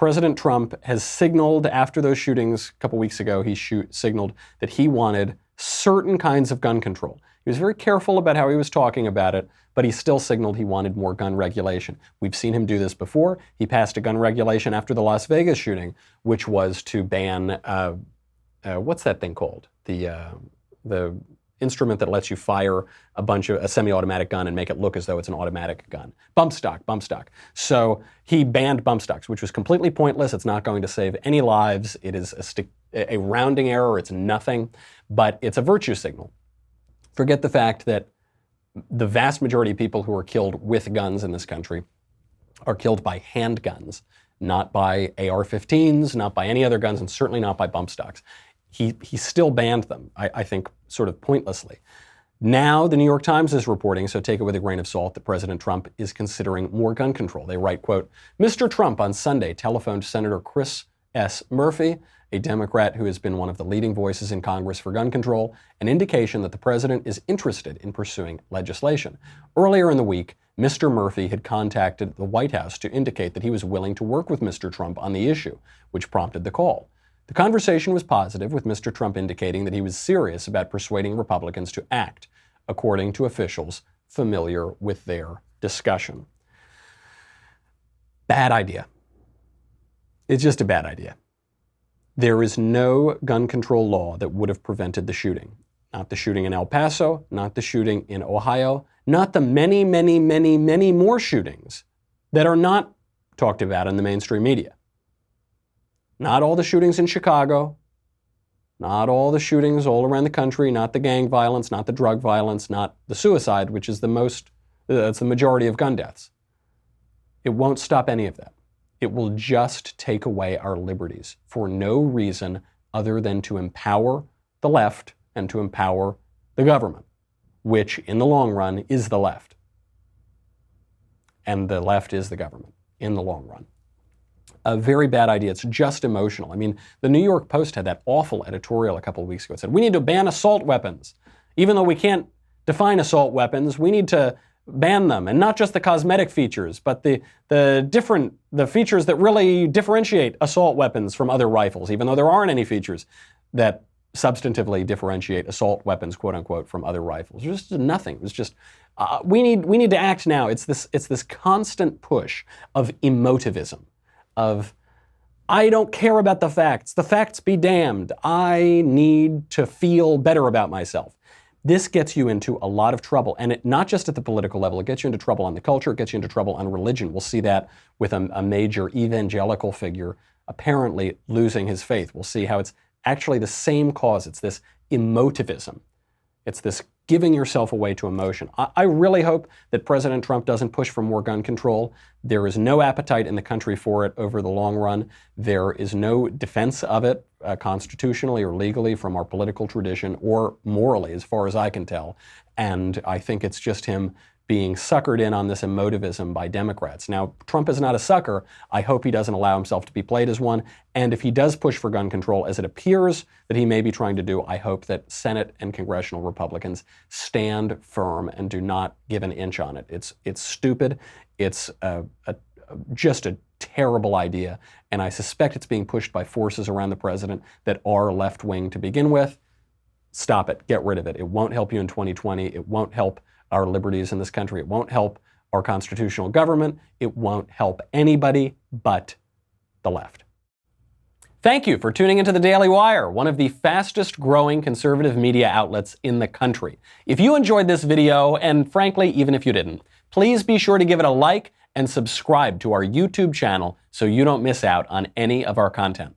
President Trump has signaled after those shootings a couple weeks ago, he signaled that he wanted certain kinds of gun control. He was very careful about how he was talking about it, but he still signaled he wanted more gun regulation. We've seen him do this before. He passed a gun regulation after the Las Vegas shooting, which was to ban, what's that thing called? The instrument that lets you fire a semi-automatic gun and make it look as though it's an automatic gun. Bump stock. So he banned bump stocks, which was completely pointless. It's not going to save any lives. It is a rounding error. It's nothing, but it's a virtue signal. Forget the fact that the vast majority of people who are killed with guns in this country are killed by handguns, not by AR-15s, not by any other guns, and certainly not by bump stocks. He still banned them, I think, sort of pointlessly. Now, the New York Times is reporting, so take it with a grain of salt, that President Trump is considering more gun control. They write, quote, Mr. Trump on Sunday telephoned Senator Chris S. Murphy, a Democrat who has been one of the leading voices in Congress for gun control, an indication that the president is interested in pursuing legislation. Earlier in the week, Mr. Murphy had contacted the White House to indicate that he was willing to work with Mr. Trump on the issue, which prompted the call. The conversation was positive, with Mr. Trump indicating that he was serious about persuading Republicans to act, according to officials familiar with their discussion. Bad idea. It's just a bad idea. There is no gun control law that would have prevented the shooting. Not the shooting in El Paso, not the shooting in Ohio, not the many, many, many, many more shootings that are not talked about in the mainstream media. Not all the shootings in Chicago, not all the shootings all around the country, not the gang violence, not the drug violence, not the suicide, which is that's the majority of gun deaths. It won't stop any of that. It will just take away our liberties for no reason other than to empower the left and to empower the government, which in the long run is the left. And the left is the government in the long run. A very bad idea. It's just emotional. I mean, the New York Post had that awful editorial a couple of weeks ago. It said, we need to ban assault weapons. Even though we can't define assault weapons, we need to ban them. And not just the cosmetic features, but the features that really differentiate assault weapons from other rifles, even though there aren't any features that substantively differentiate assault weapons, quote unquote, from other rifles. There's just nothing. It's just, we need to act now. It's this constant push of emotivism. Of, I don't care about the facts be damned, I need to feel better about myself. This gets you into a lot of trouble, and not just at the political level, it gets you into trouble on the culture, it gets you into trouble on religion. We'll see that with a major evangelical figure apparently losing his faith. We'll see how it's actually the same cause. It's this emotivism. It's this giving yourself away to emotion. I really hope that President Trump doesn't push for more gun control. There is no appetite in the country for it over the long run. There is no defense of it constitutionally or legally from our political tradition or morally, as far as I can tell. And I think it's just him being suckered in on this emotivism by Democrats. Now, Trump is not a sucker. I hope he doesn't allow himself to be played as one. And if he does push for gun control, as it appears that he may be trying to do, I hope that Senate and congressional Republicans stand firm and do not give an inch on it. It's stupid. It's just a terrible idea. And I suspect it's being pushed by forces around the president that are left-wing to begin with. Stop it. Get rid of it. It won't help you in 2020. It won't help our liberties in this country. It won't help our constitutional government. It won't help anybody but the left. Thank you for tuning into the Daily Wire, one of the fastest growing conservative media outlets in the country. If you enjoyed this video, and frankly, even if you didn't, please be sure to give it a like and subscribe to our YouTube channel so you don't miss out on any of our content.